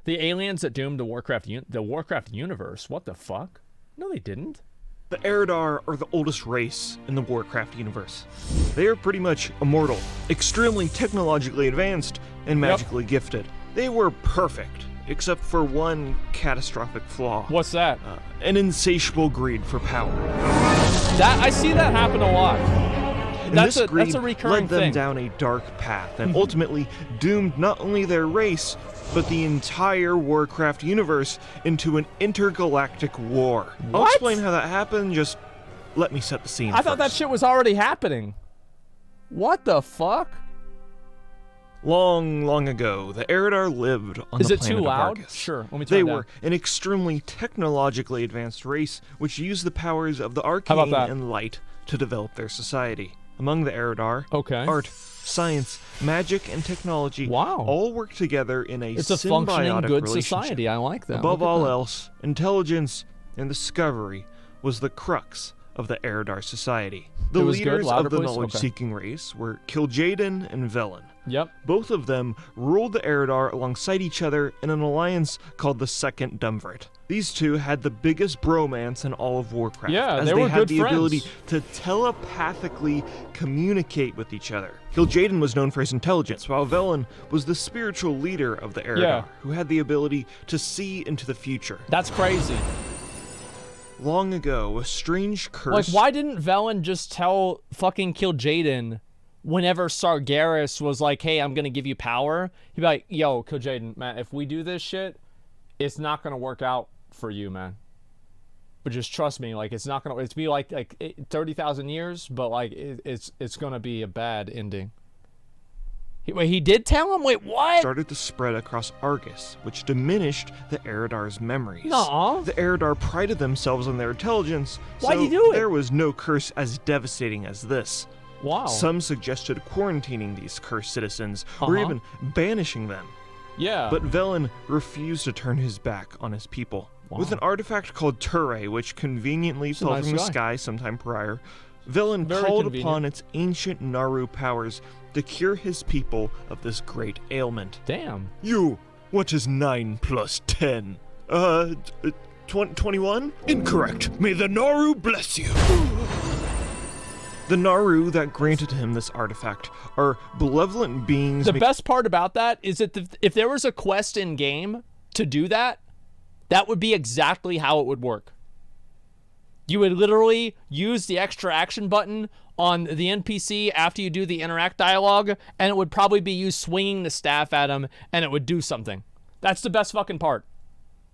The aliens that doomed the Warcraft universe. What the fuck? No, they didn't. The Eredar are the oldest race in the Warcraft universe. They are pretty much immortal, extremely technologically advanced, and magically gifted. They were perfect, except for one catastrophic flaw. What's that? An insatiable greed for power. I see that happen a lot. And That's this greed a recurring led them thing. down a dark path and ultimately doomed not only their race, but the entire Warcraft universe into an intergalactic war. I'll What? explain how that happened, just let me set the scene I thought that shit was already happening. What the fuck? Long, long ago, the Eredar lived on Is the it planet too of loud? Argus. Sure, let me turn They it down. were an extremely technologically advanced race which used the powers of the about arcane that? and light to develop their society. Among the Eredar, Okay. art, science, magic, and technology Wow. all work together in a It's a functioning symbiotic good relationship. society. I like that. Above Look at all that. else, intelligence and discovery was the crux of the Eredar society. The It was good? leaders Louder, of the please? knowledge-seeking race were Kil'jaeden and Velen. Yep. Both of them ruled the Eredar alongside each other in an alliance called the Second Duumvirate. These two had the biggest bromance in all of Warcraft, Yeah, as they were had good the ability friends. to telepathically communicate with each other. Kil'jaeden was known for his intelligence, while Velen was the spiritual leader of the Eredar, Yeah. who had the ability to see into the future. That's crazy. Long ago, a strange curse... Like, why didn't Velen just tell fucking Kil'jaeden whenever Sargeras was like, hey, I'm gonna give you power? He'd be like, yo, Kil'jaeden, man, if we do this shit, it's not gonna work out for you, man. But just trust me, like, it's not gonna, it's be like 30,000 years, but like, it's gonna be a bad ending. Wait, he did tell him? Wait, what? started to spread across Argus, which diminished the Eredar's memories. Nuh-uh. The Eredar prided themselves on their intelligence, Why'd so he do it? there was no curse as devastating as this. Wow. Some suggested quarantining these cursed citizens, or Uh-huh. even banishing them. Yeah. But Velen refused to turn his back on his people. Wow. With an artifact called Ture, which conveniently a fell nice from the guy. sky sometime prior, Velen Very called convenient. upon its ancient Naru powers to cure his people of this great ailment. Damn. You, what is 9 plus 10? 21? Incorrect. May the Naru bless you. The Naru that granted him this artifact are benevolent beings. The best part about that is that if there was a quest in game to do that, that would be exactly how it would work. You would literally use the extra action button on the NPC after you do the interact dialogue, and it would probably be you swinging the staff at him, and it would do something. That's the best fucking part.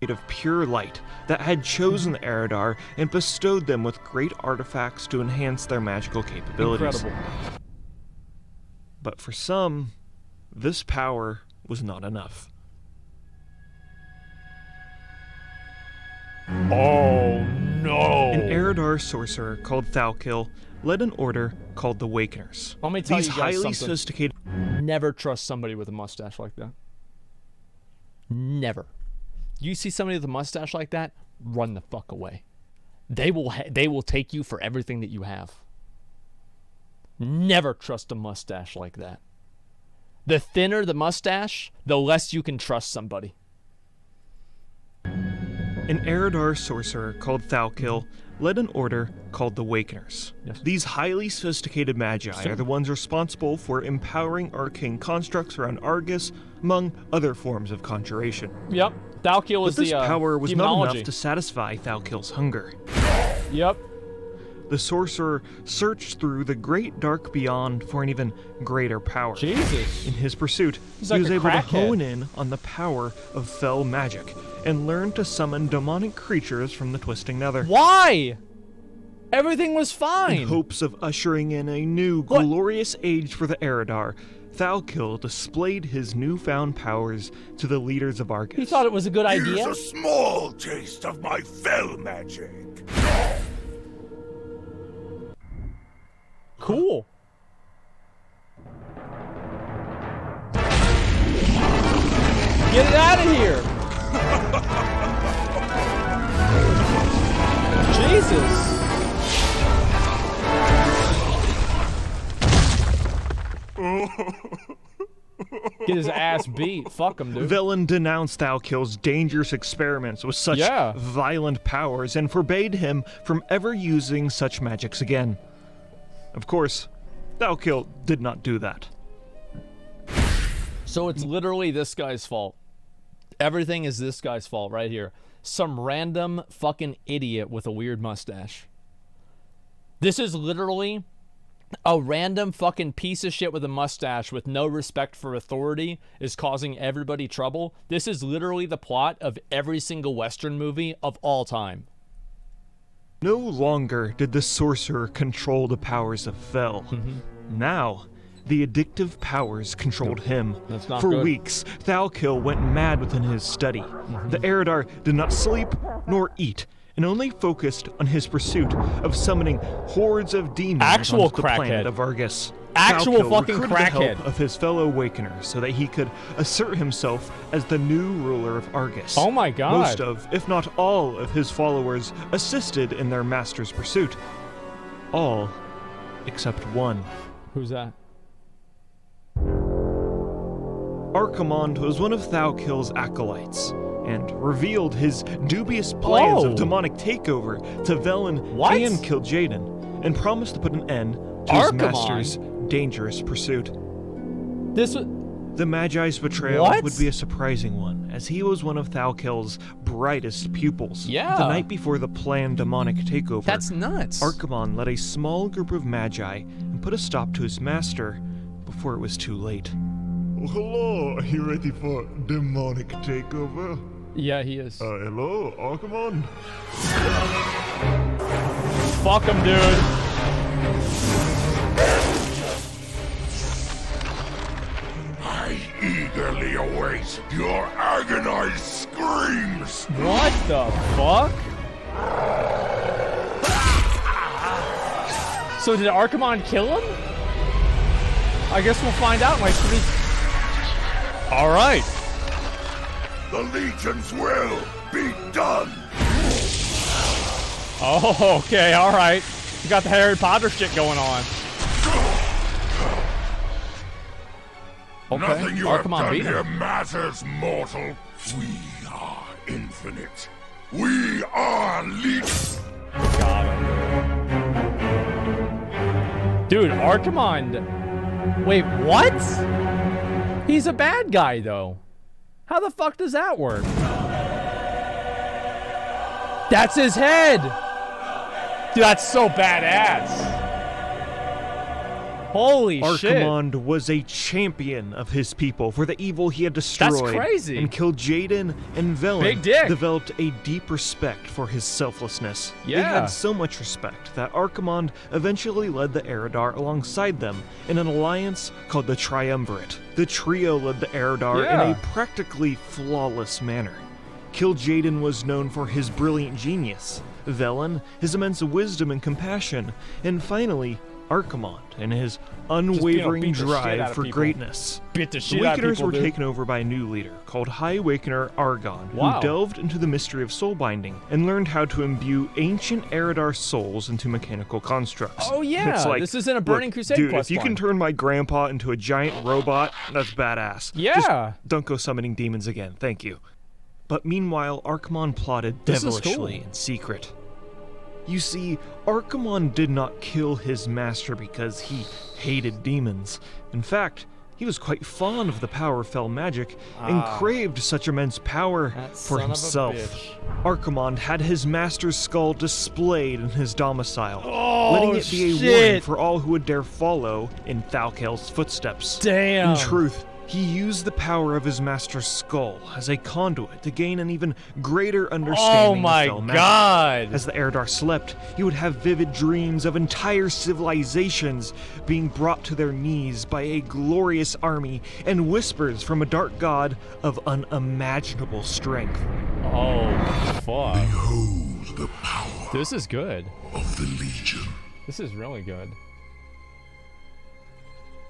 Of pure light that had chosen the Eredar and bestowed them with great artifacts to enhance their magical capabilities. Incredible. But for some, this power was not enough. Oh, no. An Eredar sorcerer called Thalkil led an order called the Wakeners. Let me tell These you guys highly something. sophisticated... Never trust somebody with a mustache like that. Never. You see somebody with a mustache like that, run the fuck away. They will take you for everything that you have. Never trust a mustache like that. The thinner the mustache, the less you can trust somebody. An Eredar sorcerer called Thalkil led an order called the Wakeners. Yes. These highly sophisticated magi Sure. are the ones responsible for empowering arcane constructs around Argus, among other forms of conjuration. Yep. Thalkil But is this the power was not demonology. enough to satisfy Thalkil's hunger. Yep. The sorcerer searched through the great dark beyond for an even greater power. Jesus. In his pursuit, He's he like was a able to crackhead. hone in on the power of fell magic and learn to summon demonic creatures from the twisting nether. Why? Everything was fine. In hopes of ushering in a new What? glorious age for the Eredar, Thalkil displayed his newfound powers to the leaders of Argus. He thought it was a good idea. Here's a small taste of my fell magic. Cool. Get it out of here. Jesus. Get his ass beat. Fuck him, dude. Velen denounced Thalkil's dangerous experiments with such violent powers and forbade him from ever using such magics again. Of course, Thalkil did not do that. So it's literally this guy's fault. Everything is this guy's fault right here. Some random fucking idiot with a weird mustache. This is literally a random fucking piece of shit with a mustache with no respect for authority is causing everybody trouble. This is literally the plot of every single Western movie of all time. No longer did the sorcerer control the powers of Vel. Now, the addictive powers controlled him. That's not For good. weeks, Thalkil went mad within his study. The Eredar did not sleep nor eat, and only focused on his pursuit of summoning hordes of demons Actual onto the planet crackhead. of Argus. Actual Thalkil fucking recruited the help crackhead. of his fellow Awakeners so that he could assert himself as the new ruler of Argus. Oh my god. Most of, if not all, of his followers assisted in their master's pursuit. All except one. Who's that? Archimonde was one of Thalkil's acolytes, and revealed his dubious plans of demonic takeover to Velen and Kil'jaeden, and promised to put an end to his master's dangerous pursuit. The Magi's betrayal would be a surprising one, as he was one of Thalkil's brightest pupils. Yeah. The night before the planned demonic takeover, That's nuts. Archimonde led a small group of Magi and put a stop to his master before it was too late. Hello, are you ready for demonic takeover? Yeah, he is. Hello, Archimonde. Fuck him, dude. I eagerly await your agonized screams. What the fuck? So did Archimonde kill him? I guess we'll find out in like 3. All right. The legions will be done. Oh, okay, all right. You got the Harry Potter shit going on. Okay, Nothing you have Archimonde done beat here him. matters, mortal. We are infinite. We are legions. Got him. Dude, Archimonde. Wait, what? He's a bad guy, though. How the fuck does that work? That's his head! Dude, that's so badass. Holy shit. Archimonde was a champion of his people for the evil he had destroyed. That's crazy. And Kil'jaeden and Velen Big dick. developed a deep respect for his selflessness. They Yeah. had so much respect that Archimonde eventually led the Eredar alongside them in an alliance called the Triumvirate. The trio led the Eredar in Yeah. a practically flawless manner. Kil'jaeden was known for his brilliant genius, Velen his immense wisdom and compassion, and finally, Archimonde and his unwavering beat the shit out drive of for people. greatness. Bit the The shit out of Awakeners people, were dude. taken over by a new leader called High Awakener Argon, Wow. who delved into the mystery of soul binding and learned how to imbue ancient Eredar souls into mechanical constructs. Oh, yeah. It's like, This is in a Burning look, Crusade dude, quest if you can line. turn my grandpa into a giant robot, that's badass. Yeah. Just don't go summoning demons again, thank you. But meanwhile, Archimonde plotted This is devilishly cool. in secret. You see, Archimonde did not kill his master because he hated demons. In fact, he was quite fond of the power of fell magic and craved such immense power That for son of a himself. bitch. Archimonde had his master's skull displayed in his domicile, Oh, letting it be a warning shit. for all who would dare follow in Thalkil's footsteps. Damn. In truth, he used the power of his master's skull as a conduit to gain an even greater Oh understanding my of fell magic. god. As the Eredar slept, he would have vivid dreams of entire civilizations being brought to their knees by a glorious army and whispers from a dark god of unimaginable strength. Oh, fuck. Behold the power This is good. of the Legion. This is really good.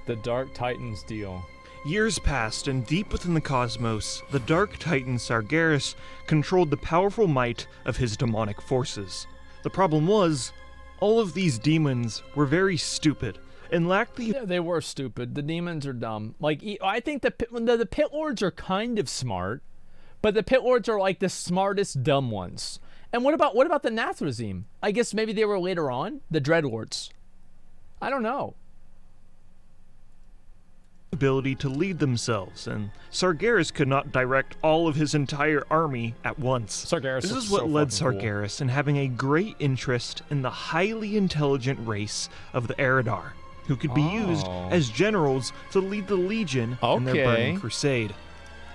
The Dark Titans deal. Years passed, and deep within the cosmos, the Dark Titan Sargeras controlled the powerful might of his demonic forces. The problem was, all of these demons were very stupid, and lacked the Yeah, they were stupid. The demons are dumb. Like, I think the Pit Lords are kind of smart, but the Pit Lords are like the smartest dumb ones. And what about the Nathrazim? I guess maybe they were later on, the Dreadlords. I don't know. ability to lead themselves, and Sargeras could not direct all of his entire army at once. Sargeras This looks is what so led fucking cool. Sargeras in having a great interest in the highly intelligent race of the Eredar, who could be used as generals to lead the Legion in their burning crusade.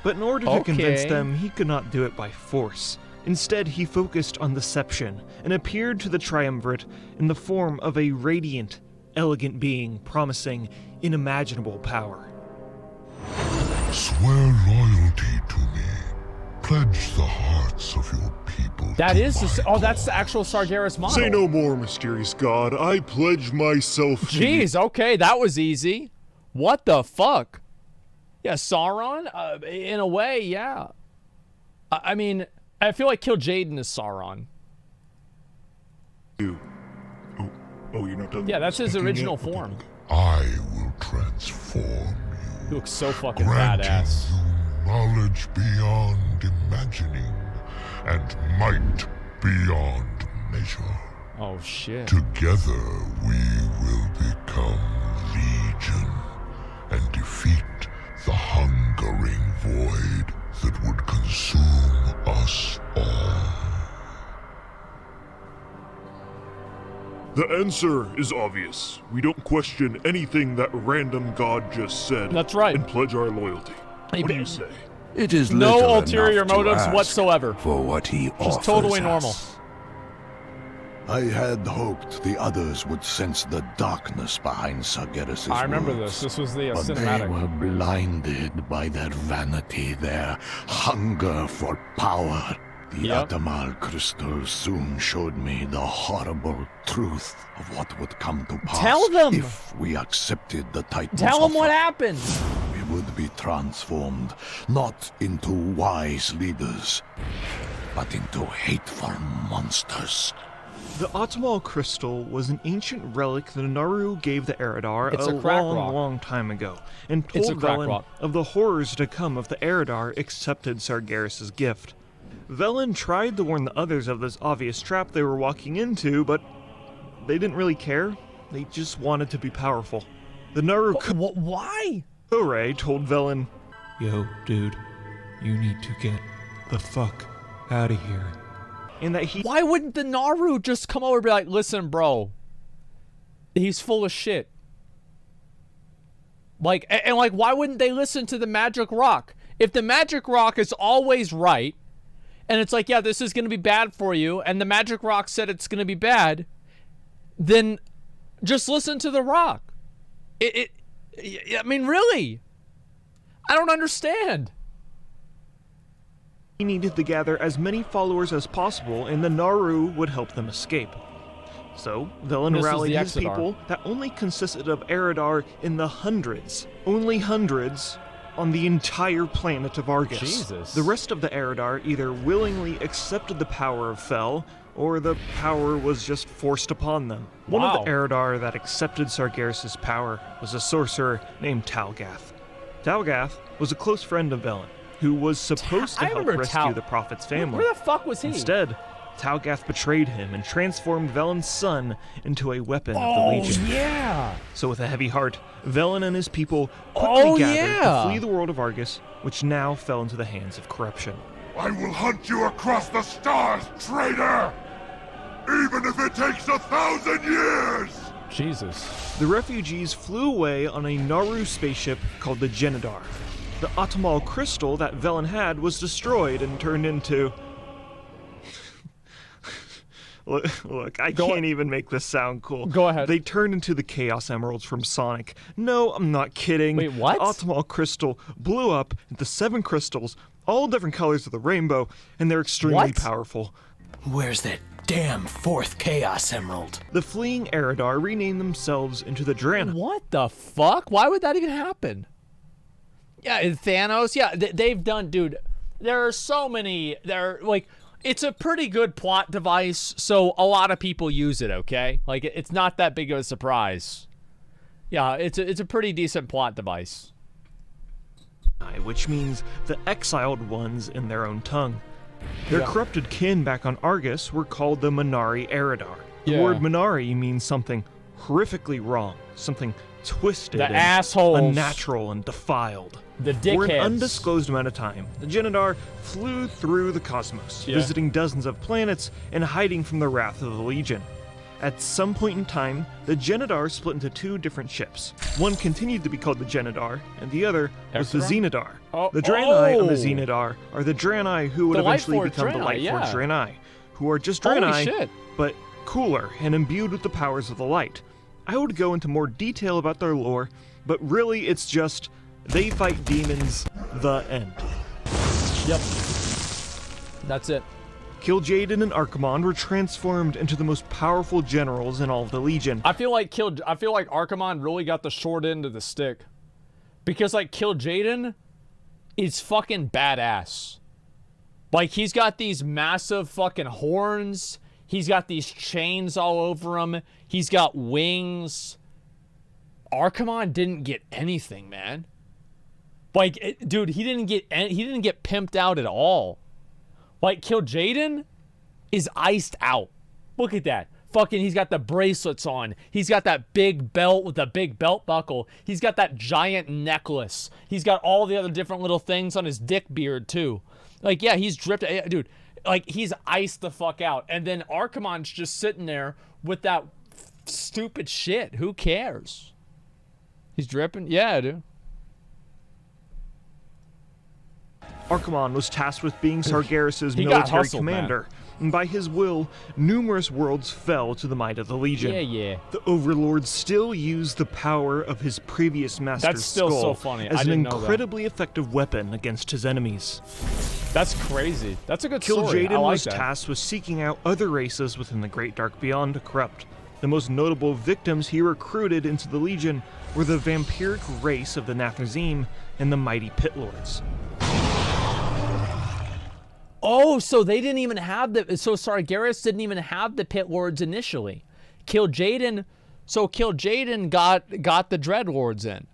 But in order to convince them, he could not do it by force. Instead, he focused on deception and appeared to the Triumvirate in the form of a radiant, elegant being promising unimaginable power. Swear loyalty to me. Pledge the hearts of your people. That to is my that's the cause. actual Sargeras model. Say no more, mysterious god. I pledge myself to you. Jeez, okay, that was easy. What the fuck? Yeah, Sauron? In a way, yeah. I mean, I feel like Kil'jaeden is Sauron. Oh, you're not done. Yeah, that's his speaking original yet? form. I will transform He looks so fucking granting badass. you knowledge beyond imagining and might beyond measure. Oh, shit. Together we will become Legion and defeat the hungering void that would consume us all. The answer is obvious. We don't question anything that random god just said. That's right. And pledge our loyalty. What do you say? It is No little ulterior enough to motives ask whatsoever. for what he offers Just totally us. normal. I had hoped the others would sense the darkness behind Sargeras' I remember words, this. This was the but they cinematic. were blinded by their vanity, their hunger for power. The Yep. Atamal crystal soon showed me the horrible truth of what would come to pass Tell them! if we accepted the Titan's Tell them what offer. happened. We would be transformed, not into wise leaders, but into hateful monsters. The Atamal crystal was an ancient relic that Naru gave the Eredar It's a a crack long, rock. long time ago, and It's a told crack Velen rock. of the horrors to come if the Eredar accepted Sargeras' gift. Velen tried to warn the others of this obvious trap they were walking into, but they didn't really care. They just wanted to be powerful. The Naru Why? Kore told Velen, "Yo, dude, you need to get the fuck out of here." And that he Why wouldn't the Naru just come over and be like, listen, bro, he's full of shit. Like, and like, why wouldn't they listen to the magic rock? If the magic rock is always right, and it's like, yeah, this is going to be bad for you, and the magic rock said it's going to be bad, then just listen to the rock. I mean, really? I don't understand. He needed to gather as many followers as possible, and the Naru would help them escape. So, Velen This was rallied the his Exodar. people that only consisted of Eredar in the hundreds. Only hundreds on the entire planet of Argus. Jesus. The rest of the Eredar either willingly accepted the power of Fel, or the power was just forced upon them. One of the Wow. Eredar that accepted Sargeras' power was a sorcerer named Talgath. Talgath was a close friend of Velen, who was supposed to I help remember rescue the prophet's family. Where the fuck was he? Instead, Talgath betrayed him and transformed Velen's son into a weapon of the Oh, Legion. yeah. So with a heavy heart, Velen and his people quickly gathered yeah. to flee the world of Argus, which now fell into the hands of corruption. I will hunt you across the stars, traitor! Even if it takes 1,000 years! Jesus. The refugees flew away on a Naru spaceship called the Genedar. The Atamal crystal that Velen had was destroyed and turned into... Look, I can't even make this sound cool. Go ahead. They turned into the Chaos Emeralds from Sonic. No, I'm not kidding. Wait, what? The Atamal crystal blew up into 7 crystals, all different colors of the rainbow, and they're extremely What? powerful. Where's that damn 4th Chaos Emerald? The fleeing Eredar renamed themselves into the Draeneis. What the fuck? Why would that even happen? Yeah, and Thanos. Yeah, they've done, dude. There are so many. It's a pretty good plot device, so a lot of people use it. Okay, like it's not that big of a surprise. Yeah, it's a pretty decent plot device. Which means the exiled ones in their own tongue. Their corrupted kin back on Argus were called the Minari Eredar. The word Minari means something horrifically wrong, something twisted, The and assholes. unnatural, and defiled. The For an dickheads. undisclosed amount of time, the Genedar flew through the cosmos, visiting dozens of planets and hiding from the wrath of the Legion. At some point in time, the Genedar split into two different ships. One continued to be called the Genedar, and the other was the Xenedar. The Draenei of the Xenedar are the Draenei who would The eventually Lightforged become the Draenei, Lightforged yeah. Draenei, who are just Holy Draenei, shit. but cooler and imbued with the powers of the light. I would go into more detail about their lore, but really it's just they fight demons, the end. Yep. That's it. Kil'jaeden and Archimonde were transformed into the most powerful generals in all of the Legion. I feel like Archimonde really got the short end of the stick. Because like Kil'jaeden is fucking badass. Like he's got these massive fucking horns. He's got these chains all over him. He's got wings. Archimonde didn't get anything, man. Like, dude, he didn't get pimped out at all. Like, Kil'jaeden is iced out. Look at that. Fucking, he's got the bracelets on. He's got that big belt with the big belt buckle. He's got that giant necklace. He's got all the other different little things on his dick beard, too. Like, yeah, he's dripped. Dude, like, he's iced the fuck out. And then Archimonde's just sitting there with that stupid shit. Who cares? He's dripping? Yeah, dude. Archimonde was tasked with being Sargeras' He got military hustled, commander, and by his will, numerous worlds fell to the might of the Legion. Yeah. The Overlord still used the power of his previous master's That's still skull so funny. I as an didn't know that. incredibly effective weapon against his enemies. That's crazy. That's a good story. I Kil'jaeden like was that. tasked with seeking out other races within the Great Dark Beyond to corrupt. The most notable victims he recruited into the Legion were the vampiric race of the Nathrezim and the mighty Pit Lords. Oh, so they didn't even have the... So Sargeras didn't even have the Pit Lords initially. Kil'jaeden got the Dreadlords in.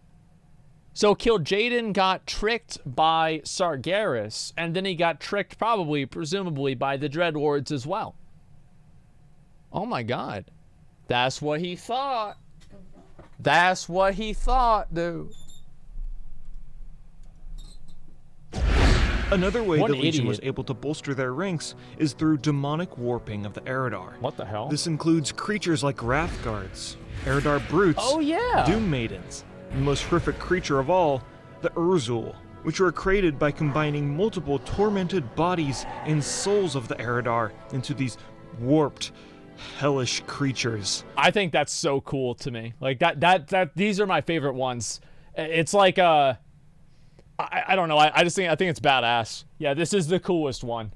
So Kil'jaeden got tricked by Sargeras, and then he got tricked presumably, by the Dreadlords as well. Oh my god. That's what he thought. That's what he thought, dude. Another way What the an Legion was idiot. able to bolster their ranks is through demonic warping of the Eredar. What the hell? This includes creatures like Wrathguards, Eredar Brutes, Oh, yeah. Doom Maidens, and the most horrific creature of all, the Urzul, which were created by combining multiple tormented bodies and souls of the Eredar into these warped, hellish creatures. I think that's so cool to me. Like that these are my favorite ones. It's like I don't know. I think it's badass. Yeah, this is the coolest one.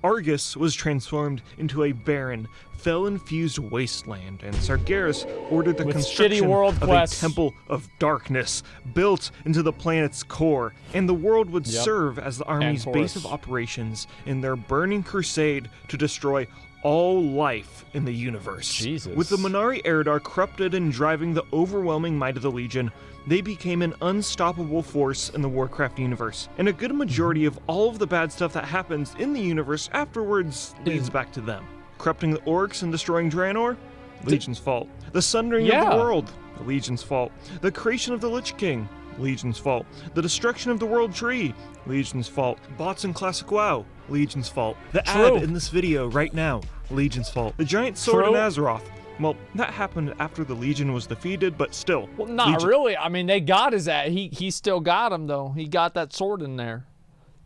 Argus was transformed into a barren, fell-infused wasteland, and Sargeras ordered the With construction shitty world of quests. a temple of darkness built into the planet's core, and the world would serve as the army's base of Taurus. operations in their burning crusade to destroy all life in the universe. Jesus. With the Minari Eredar corrupted and driving the overwhelming might of the Legion, they became an unstoppable force in the Warcraft universe, and a good majority of all of the bad stuff that happens in the universe afterwards leads back to them. Corrupting the orcs and destroying Draenor? Legion's fault. The sundering of Yeah. the world? The Legion's fault. The creation of the Lich King? Legion's fault. The destruction of the World Tree? Legion's fault. Bots in Classic WoW? Legion's fault. The True. ad in this video right now? Legion's fault. The giant sword in True. Azeroth? Well, that happened after the Legion was defeated, but still. Well, not Legion- really. I mean, they got his ass. He still got him though. He got that sword in there.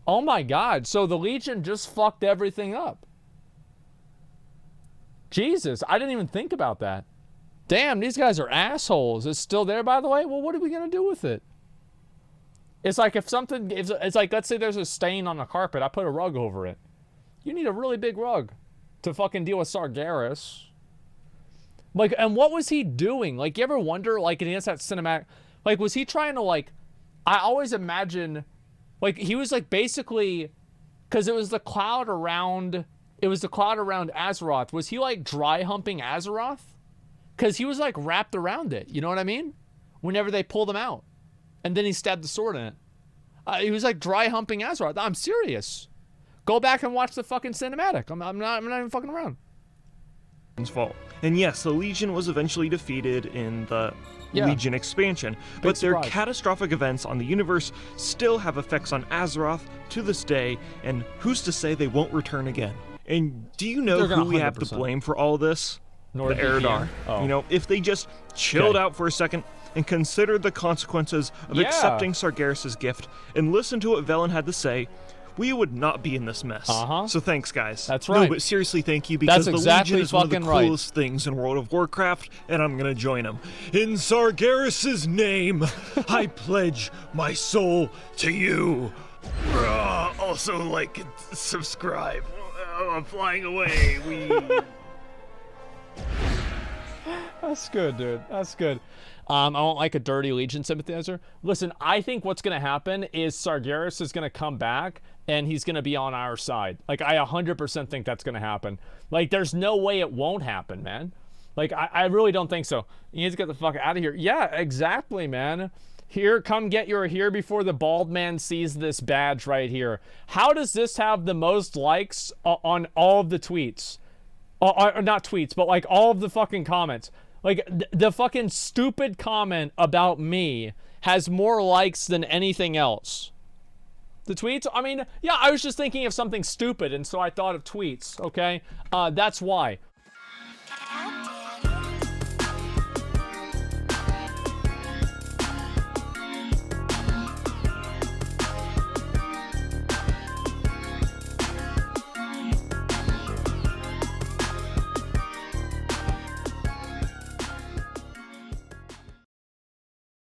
Oh my god. So the Legion just fucked everything up. Jesus, I didn't even think about that. Damn, these guys are assholes. It's still there, by the way? Well, what are we going to do with it? It's like if something, it's like, let's say there's a stain on the carpet. I put a rug over it. You need a really big rug to fucking deal with Sargeras. Like, and what was he doing? Like, you ever wonder, like, against that cinematic, like, was he trying to, like, I always imagine, like, he was, like, basically, because it was the cloud around Azeroth. Was he, like, dry humping Azeroth? Because he was like wrapped around it. You know what I mean? Whenever they pulled him out. And then he stabbed the sword in it. He was like dry humping Azeroth. I'm serious. Go back and watch the fucking cinematic. I'm not even fucking around. Fault. And yes, the Legion was eventually defeated in the Yeah. Legion expansion, but their surprise. catastrophic events on the universe still have effects on Azeroth to this day, and who's to say they won't return again? And do you know They're gonna who we have to 100%. blame for all this? The NordVPN? Eredar. Oh. You know, if they just chilled Okay. out for a second and considered the consequences of Yeah. accepting Sargeras' gift and listened to what Velen had to say, we would not be in this mess. Uh-huh. So thanks, guys. That's No, right. but seriously, thank you, because That's the exactly Legion is one of the fucking right. coolest things in World of Warcraft, and I'm gonna join them. In Sargeras' name, I pledge my soul to you. Also, like and subscribe. I'm flying away. That's good, dude. That's good. I don't like a dirty Legion sympathizer. Listen, I think what's going to happen is Sargeras is going to come back and he's going to be on our side. Like, I 100% think that's going to happen. Like, there's no way it won't happen, man. Like, I really don't think so. You need to get the fuck out of here. Yeah, exactly, man. Here, come get your here before the bald man sees this badge right here. How does this have the most likes on all of the tweets? Not tweets, but like all of the fucking comments. Like the fucking stupid comment about me has more likes than anything else. The tweets, I mean, yeah, I was just thinking of something stupid, and so I thought of tweets, okay? That's why.